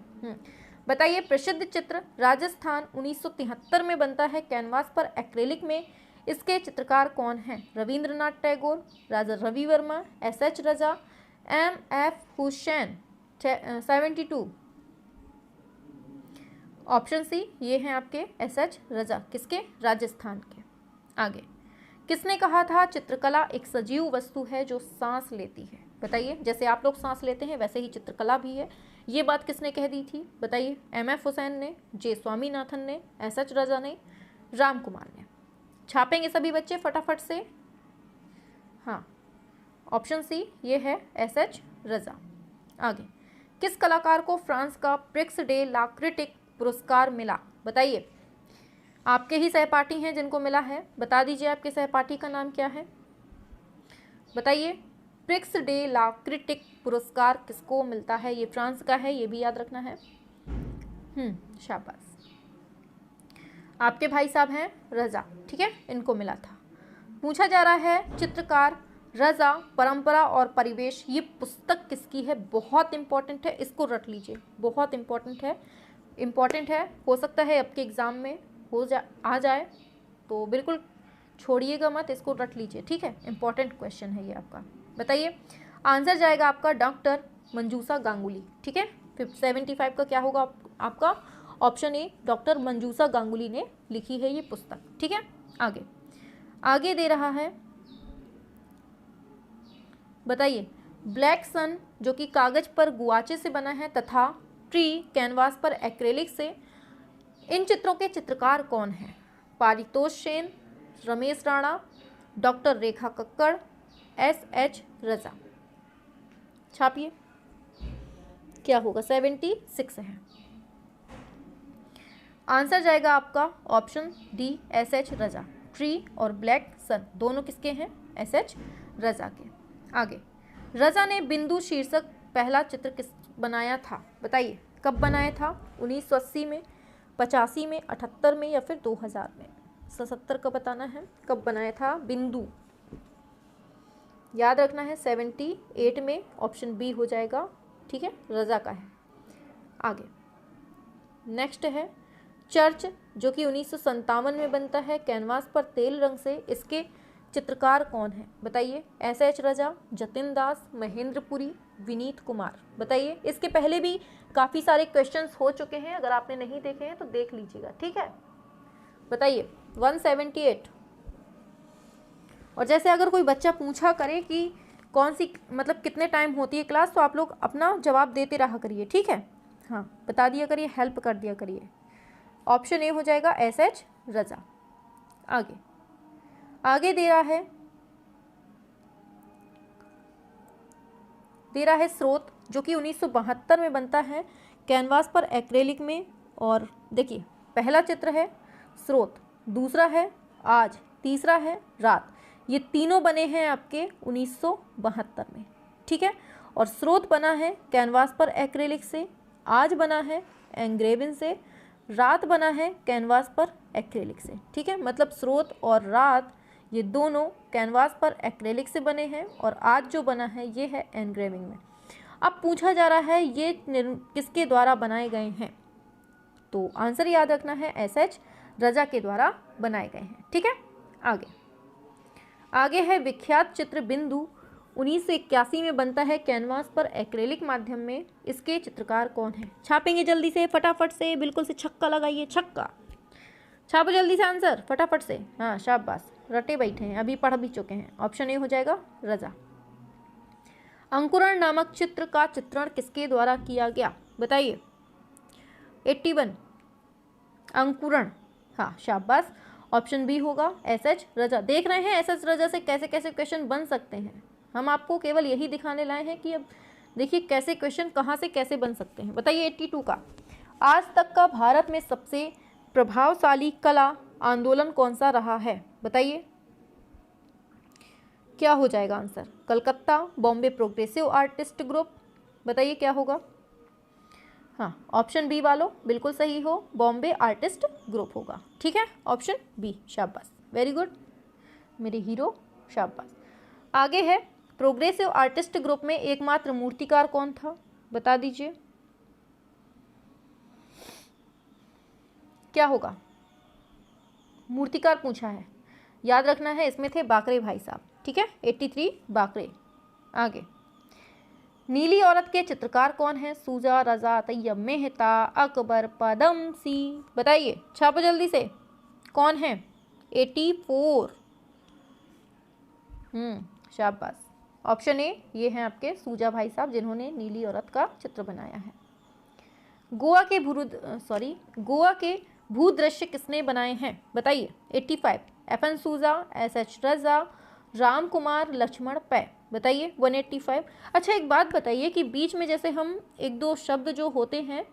बताइए, प्रसिद्ध चित्र राजस्थान 1973 में बनता है कैनवास पर एक्रेलिक में। इसके चित्रकार कौन हैं। रविंद्रनाथ टैगोर, राजा रवि वर्मा, एस.एच. रजा, एम.एफ. हुसैन। 72। ऑप्शन सी, ये हैं आपके एस.एच. रजा। किसके, राजस्थान के। आगे, किसने कहा था चित्रकला एक सजीव वस्तु है जो सांस लेती है। बताइए, जैसे आप लोग सांस लेते हैं वैसे ही चित्रकला भी है। ये बात किसने कह दी थी बताइए। एम.एफ. हुसैन ने, जे. स्वामीनाथन ने, एस.एच. रजा ने, राम कुमार ने। छापेंगे सभी बच्चे फटाफट से। हाँ, ऑप्शन सी, ये है एस.एच. रजा। आगे, किस कलाकार को फ्रांस का प्रिक्स डे ला क्रिटिक पुरस्कार मिला। बताइए, आपके ही सहपाठी हैं जिनको मिला है, बता दीजिए आपके सहपाठी का नाम क्या है। बताइए, प्रिक्स डे ला क्रिटिक पुरस्कार किसको मिलता है। ये फ्रांस का है, ये भी याद रखना है। शाबाश, आपके भाई साहब हैं रजा। ठीक है, इनको मिला था। पूछा जा रहा है चित्रकार रजा, परंपरा और परिवेश, ये पुस्तक किसकी है। बहुत इंपॉर्टेंट है, इसको रट लीजिए, बहुत इंपॉर्टेंट है। हो सकता है आपके एग्जाम में आ जाए, तो बिल्कुल छोड़िएगा मत, इसको रट लीजिए। ठीक है, इंपॉर्टेंट क्वेश्चन है ये आपका। बताइए, आंसर जाएगा आपका डॉक्टर मंजूषा गांगुली। ठीक है, 75 का क्या होगा आपका, ऑप्शन ए, डॉक्टर मंजूषा गांगुली ने लिखी है ये पुस्तक। ठीक है, आगे दे रहा है। बताइए, ब्लैक सन जो कि कागज पर गुआचे से बना है, तथा ट्री कैनवास पर एक्रेलिक से, इन चित्रों के चित्रकार कौन हैं। पारितोष सेन, रमेश राणा, डॉक्टर रेखा कक्कड़, एस.एच. रजा। छापिए, क्या होगा, 76 है। आंसर जाएगा आपका ऑप्शन डी, एस.एच. रजा। ट्री और ब्लैक सन दोनों किसके हैं, एस.एच. रजा के। आगे, रजा ने बिंदु शीर्षक पहला चित्र किस बनाया था। बताइए, कब बनाया था। 1980 में, 85 में, 78 में या फिर 2000 में। 77 का बताना है, कब बनाया था बिंदु। याद रखना है 78 में, ऑप्शन बी हो जाएगा। ठीक है, रजा का है। आगे नेक्स्ट है चर्च, जो कि 1957 में बनता है कैनवास पर तेल रंग से। इसके चित्रकार कौन है? बताइए। एस.एच. रजा, जतिन दास, महेंद्रपुरी, विनीत कुमार। बताइए। इसके पहले भी काफ़ी सारे क्वेश्चंस हो चुके हैं, अगर आपने नहीं देखे हैं तो देख लीजिएगा, ठीक है। बताइए। 178। और जैसे अगर कोई बच्चा पूछा करे कि कौन सी मतलब कितने टाइम होती है क्लास, तो आप लोग अपना जवाब देते रहा करिए, ठीक है। हाँ, बता दिया करिए, हेल्प कर दिया करिए। ऑप्शन ए हो जाएगा एस.एच. रजा। आगे दे रहा है स्रोत, जो कि 1972 में बनता है कैनवास पर एक्रेलिक में। और देखिए, पहला चित्र है स्रोत, दूसरा है आज, तीसरा है रात। ये तीनों बने हैं आपके 1972 में, ठीक है। और स्रोत बना है कैनवास पर एक्रेलिक से, आज बना है एंग्रेविन से, रात बना है कैनवास पर एक्रेलिक से, ठीक है। मतलब स्रोत और रात ये दोनों कैनवास पर एक्रेलिक से बने हैं, और आज जो बना है ये है एनग्रेविंग में। अब पूछा जा रहा है ये किसके द्वारा बनाए गए हैं, तो आंसर याद रखना है एस.एच. रजा के द्वारा बनाए गए हैं, ठीक है। आगे है विख्यात चित्र बिंदु, 1981 में बनता है कैनवास पर एक्रेलिक माध्यम में। इसके चित्रकार कौन है? छापेंगे जल्दी से, फटाफट से, बिल्कुल से छक्का लगाइए, छक्का छापो जल्दी से आंसर, फटाफट से। हाँ, शाबाश, रटे बैठे हैं, अभी पढ़ भी चुके हैं। ऑप्शन ए हो जाएगा रजा। अंकुरण नामक चित्र का चित्रण किसके द्वारा किया गया? बताइए। 81 अंकुरण, हाँ शाबाश। ऑप्शन बी होगा एस.एच. रजा। देख रहे हैं एस.एच. रजा से कैसे कैसे क्वेश्चन बन सकते हैं। हम आपको केवल यही दिखाने लाए हैं कि अब देखिए कैसे क्वेश्चन कहाँ से कैसे बन सकते हैं। बताइए। 82 का आज तक का भारत में सबसे प्रभावशाली कला आंदोलन कौन सा रहा है? बताइए। क्या हो जाएगा answer? Calcutta, Bombay progressive artist group. बताइए क्या होगा? हाँ, ऑप्शन बी वालों बिल्कुल सही हो, बॉम्बे आर्टिस्ट ग्रुप होगा, ठीक है। ऑप्शन बी, शाबाश, वेरी गुड मेरे हीरो, शाबाश। आगे है प्रोग्रेसिव आर्टिस्ट ग्रुप में एकमात्र मूर्तिकार कौन था? बता दीजिए। क्या होगा? मूर्तिकार पूछा है, याद रखना है। इसमें थे बाकरे भाई साहब, ठीक है। 83 बाकरे। आगे नीली औरत के चित्रकार कौन है? सूजा, रजा, तैयब मेहता, अकबर, पदमसी। बताइए, छापो जल्दी से, कौन है? 84। शाबाश। ऑप्शन ए, ये हैं आपके सूजा भाई साहब, जिन्होंने नीली औरत का चित्र बनाया है। गोवा के भूदृश्य किसने बनाए हैं? बताइए। 85 एफ.एन. सूजा, एस.एच. रजा, राम कुमार, लक्ष्मण पै। बताइए। 185। अच्छा, एक बात बताइए कि बीच में जैसे हम एक दो शब्द जो होते हैं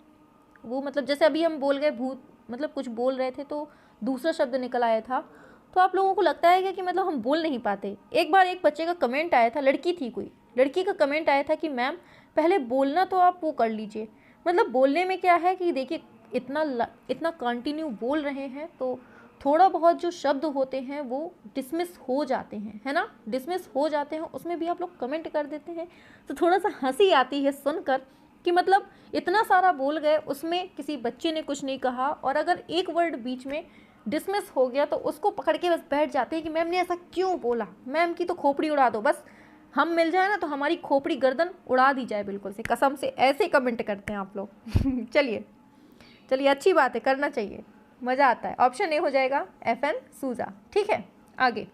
वो मतलब जैसे अभी हम बोल गए भूत, मतलब कुछ बोल रहे थे तो दूसरा शब्द निकल आया था, तो आप लोगों को लगता है क्या कि मतलब हम बोल नहीं पाते? एक बार एक बच्चे का कमेंट आया था, लड़की थी, कोई लड़की का कमेंट आया था कि मैम पहले बोलना तो आप वो कर लीजिए। मतलब बोलने में क्या है कि देखिए इतना कंटिन्यू बोल रहे हैं तो थोड़ा बहुत जो शब्द होते हैं वो डिसमिस हो जाते हैं, है ना, डिसमिस हो जाते हैं। उसमें भी आप लोग कमेंट कर देते हैं, तो थोड़ा सा हंसी आती है सुनकर कि मतलब इतना सारा बोल गए, उसमें किसी बच्चे ने कुछ नहीं कहा, और अगर एक वर्ड बीच में डिसमिस हो गया तो उसको पकड़ के बस बैठ जाते हैं कि मैम ने ऐसा क्यों बोला, मैम की तो खोपड़ी उड़ा दो, बस हम मिल जाए ना तो हमारी खोपड़ी गर्दन उड़ा दी जाए, बिल्कुल से कसम से ऐसे कमेंट करते हैं आप लोग। चलिए अच्छी बात है, करना चाहिए, मज़ा आता है। ऑप्शन ए हो जाएगा एफ.एन. सूजा, ठीक है। आगे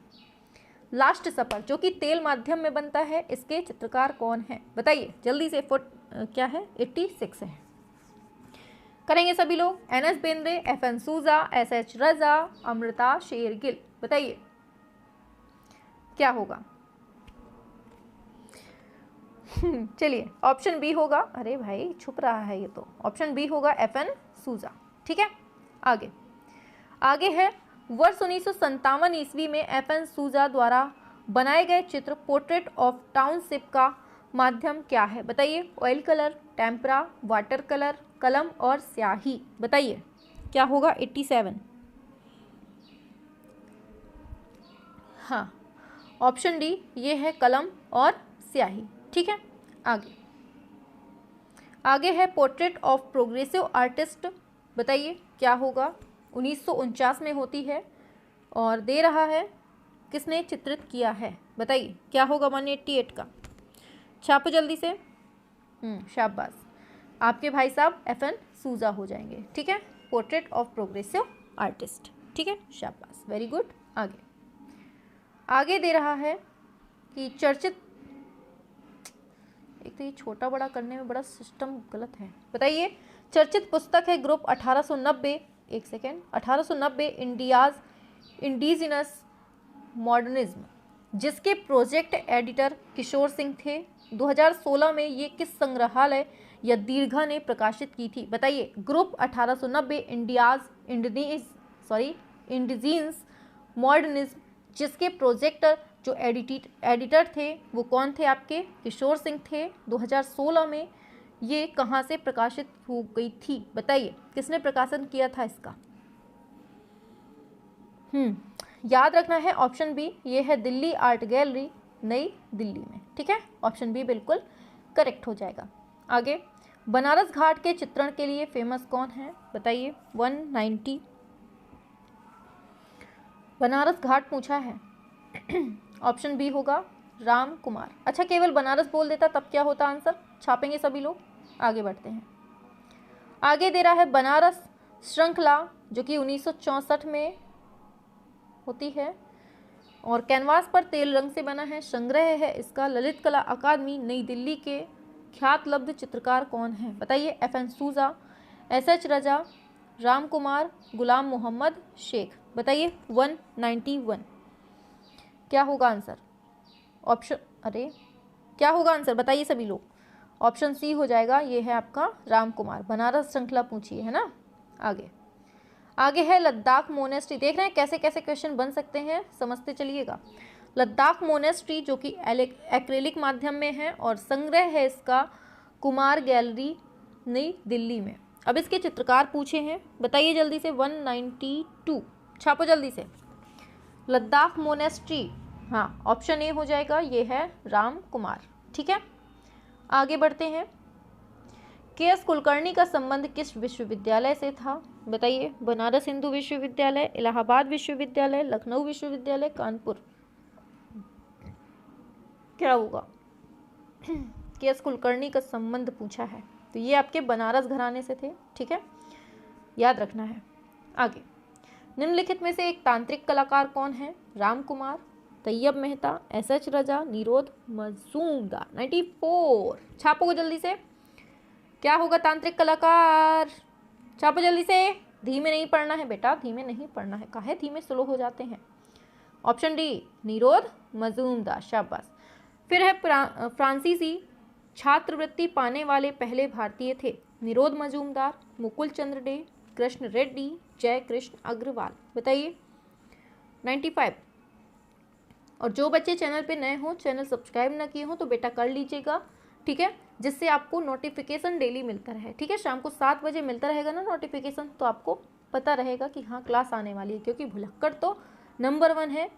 लास्ट सपर, जो कि तेल माध्यम में बनता है, इसके चित्रकार कौन है? बताइए जल्दी से। क्या है? 86 है। करेंगे सभी लोग। एन.एस. बेंद्रे, एफ.एन. सूजा, एस.एच. रजा, अमृता शेरगिल। बताइए क्या होगा? चलिए, ऑप्शन बी होगा। अरे भाई छुप रहा है ये तो। ऑप्शन बी होगा एफ.एन. सूजा, ठीक है। आगे है वर्ष 1957 ईस्वी में एफ.एन. सूजा द्वारा बनाए गए चित्र पोर्ट्रेट ऑफ टाउनशिप का माध्यम क्या है? बताइए। Oil colour, tempera, water colour, कलम और स्याही। बताइए क्या होगा? 87। हाँ, ऑप्शन डी, ये है कलम और स्याही, ठीक है। आगे है पोर्ट्रेट ऑफ प्रोग्रेसिव आर्टिस्ट। बताइए क्या होगा? 1949 में होती है और दे रहा है किसने चित्रित किया है? बताइए क्या होगा 188 का? छापो जल्दी से। शाबाश, आपके भाई साहब FN सूजा हो जाएंगे। ठीक है, पोर्ट्रेट ऑफ प्रोग्रेसिव आर्टिस्ट। ठीक है, शाबाश, वेरी गुड। आगे आगे दे रहा है कि चर्चित, एक तो ये छोटा बड़ा करने में बड़ा सिस्टम गलत है। बताइए, चर्चित पुस्तक है ग्रुप 1890, एक सेकेंड, 1890 इंडिजिनस मॉडर्निज्म, जिसके प्रोजेक्ट एडिटर किशोर सिंह थे। 2016 में ये किस संग्रहालय या दीर्घा ने प्रकाशित की थी? बताइए, ग्रुप 1890 इंडिजीन्स मॉडर्निज्म, जिसके प्रोजेक्टर जो एडिटर थे वो कौन थे आपके? किशोर सिंह थे। 2016 में ये कहाँ से प्रकाशित हो गई थी? बताइए, किसने प्रकाशन किया था इसका? याद रखना है ऑप्शन बी, ये है दिल्ली आर्ट गैलरी, नई दिल्ली में। ठीक है, ऑप्शन बी बिल्कुल करेक्ट हो जाएगा। आगे, बनारस घाट के चित्रण के लिए फेमस कौन है? बताइए, 190 बनारस घाट पूछा है। ऑप्शन बी होगा राम कुमार। अच्छा, केवल बनारस बोल देता तब क्या होता आंसर? छापेंगे सभी लोग। आगे बढ़ते हैं। आगे दे रहा है बनारस श्रृंखला, जो कि 1964 में होती है और कैनवास पर तेल रंग से बना है। संग्रह है इसका ललित कला अकादमी, नई दिल्ली के। ख्यात लब्ध चित्रकार कौन है? बताइए, FN सूजा, SH रजा, राम कुमार, गुलाम मोहम्मद शेख। बताइए, 191 क्या होगा आंसर? ऑप्शन, अरे क्या होगा आंसर? बताइए सभी लोग। ऑप्शन सी हो जाएगा, ये है आपका राम कुमार। बनारस श्रृंखला पूछिए, है ना। आगे है लद्दाख मोनेस्ट्री। देख रहे हैं कैसे कैसे क्वेश्चन बन सकते हैं, समझते चलिएगा। लद्दाख मोनेस्ट्री जो कि एक्रेलिक माध्यम में है और संग्रह है इसका कुमार गैलरी, नई दिल्ली में। अब इसके चित्रकार पूछे हैं, बताइए जल्दी से। 192 छापो जल्दी से। लद्दाख मोनेस्ट्री, हाँ, ऑप्शन ए हो जाएगा, ये है राम कुमार। ठीक है, आगे बढ़ते हैं। KS कुलकर्णी का संबंध किस विश्वविद्यालय से था? बताइए, बनारस हिंदू विश्वविद्यालय, इलाहाबाद विश्वविद्यालय, लखनऊ विश्वविद्यालय, कानपुर। क्या होगा? KS कुलकर्णी का संबंध पूछा है, तो ये आपके बनारस घराने से थे। ठीक है, याद रखना है। आगे, निम्नलिखित में से एक तांत्रिक कलाकार कौन है? राम कुमार, तैयब मेहता, SH रजा, निरोध मजूमदार। 94 छापो जल्दी से। क्या होगा तांत्रिक कलाकार? छापो जल्दी से। धीमे नहीं पढ़ना है बेटा, धीमे नहीं पढ़ना है। काहे धीमे स्लो हो जाते हैं? ऑप्शन डी, निरोध मजूमदार। शाबाश। फिर है फ्रांसीसी छात्रवृत्ति पाने वाले पहले भारतीय थे। निरोध मजूमदार, मुकुल चंद्र डे, कृष्ण रेड्डी, जय कृष्ण अग्रवाल। बताइए, 95। और जो बच्चे चैनल पे नए हो, चैनल सब्सक्राइब ना किए हो तो बेटा कर लीजिएगा। ठीक है, जिससे आपको नोटिफिकेशन डेली मिलता रहे। ठीक है, शाम को 7 बजे मिलता रहेगा ना नोटिफिकेशन, तो आपको पता रहेगा कि हाँ क्लास आने वाली है, क्योंकि भुलक्कड़ तो नंबर 1 है।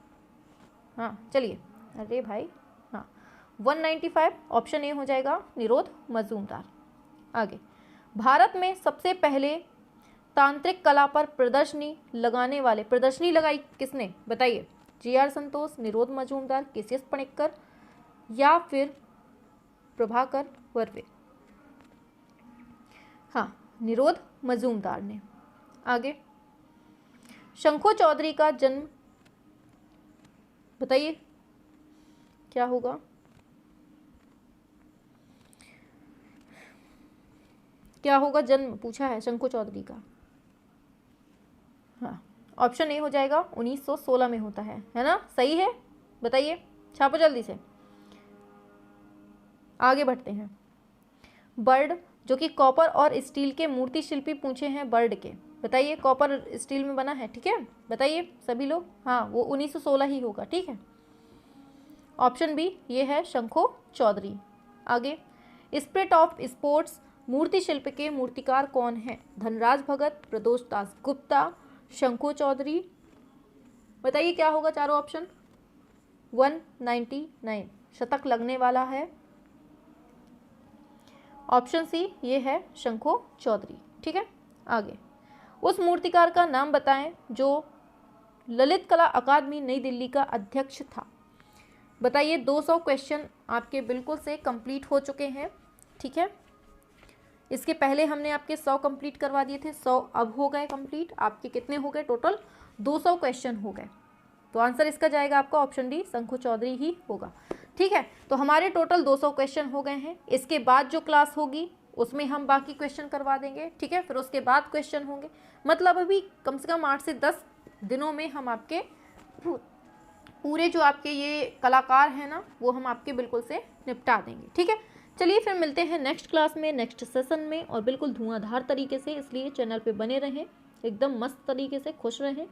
हाँ चलिए, अरे भाई, हाँ 195 ऑप्शन ए हो जाएगा, निरोध मजूमदार। आगे, भारत में सबसे पहले तांत्रिक कला पर प्रदर्शनी लगाई किसने? बताइए, GR संतोष, निरोध मजूमदार, KCS पणिक्कर या फिर प्रभाकर वर्वे? हाँ, निरोध मजूमदार ने। आगे, शंखो चौधरी का जन्म बताइए, क्या होगा? क्या होगा जन्म पूछा है शंखो चौधरी का। हाँ, ऑप्शन ए हो जाएगा, 1916 में होता है ना? सही है, बताइए, छापो जल्दी से। आगे बढ़ते हैं। बर्ड जो कि कॉपर और स्टील के मूर्ति शिल्पी पूछे हैं बर्ड के। बताइए, कॉपर स्टील में बना है। ठीक है, बताइए सभी लोग। हाँ, वो 1916 ही होगा। ठीक है, ऑप्शन बी ये है शंखो चौधरी। आगे, स्पिरिट ऑफ स्पोर्ट्स मूर्ति शिल्प के मूर्तिकार कौन है? धनराज भगत, प्रदोष दास गुप्ता, शंखो चौधरी। बताइए क्या होगा चारों ऑप्शन? 199 शतक लगने वाला है। ऑप्शन सी ये है शंखो चौधरी। ठीक है, आगे, उस मूर्तिकार का नाम बताएं जो ललित कला अकादमी नई दिल्ली का अध्यक्ष था? बताइए। 200 क्वेश्चन आपके बिल्कुल से कंप्लीट हो चुके हैं, ठीक है। इसके पहले हमने आपके 100 कंप्लीट करवा दिए थे, 100 अब हो गए कंप्लीट। आपके कितने हो गए टोटल? 200 क्वेश्चन हो गए। तो आंसर इसका जाएगा आपका ऑप्शन डी, शंखु चौधरी ही होगा, ठीक है। तो हमारे टोटल 200 क्वेश्चन हो गए हैं। इसके बाद जो क्लास होगी उसमें हम बाकी क्वेश्चन करवा देंगे, ठीक है। फिर उसके बाद क्वेश्चन होंगे, मतलब अभी कम से कम 8 से 10 दिनों में हम आपके पूरे जो आपके ये कलाकार हैं ना, वो हम आपके बिल्कुल से निपटा देंगे, ठीक है। चलिए फिर मिलते हैं नेक्स्ट क्लास में, नेक्स्ट सेशन में, और बिल्कुल धुआंधार तरीके से। इसलिए चैनल पे बने रहें, एकदम मस्त तरीके से, खुश रहें,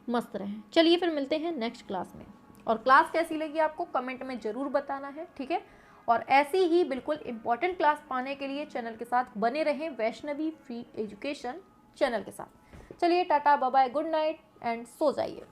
मस्त रहें। चलिए फिर मिलते हैं नेक्स्ट क्लास में। और क्लास कैसी लगी आपको कमेंट में ज़रूर बताना है, ठीक है। और ऐसी ही बिल्कुल इंपॉर्टेंट क्लास पाने के लिए चैनल के साथ बने रहें, वैष्णवी फ्री एजुकेशन चैनल के साथ। चलिए tata bye bye, good night and सो जाइए।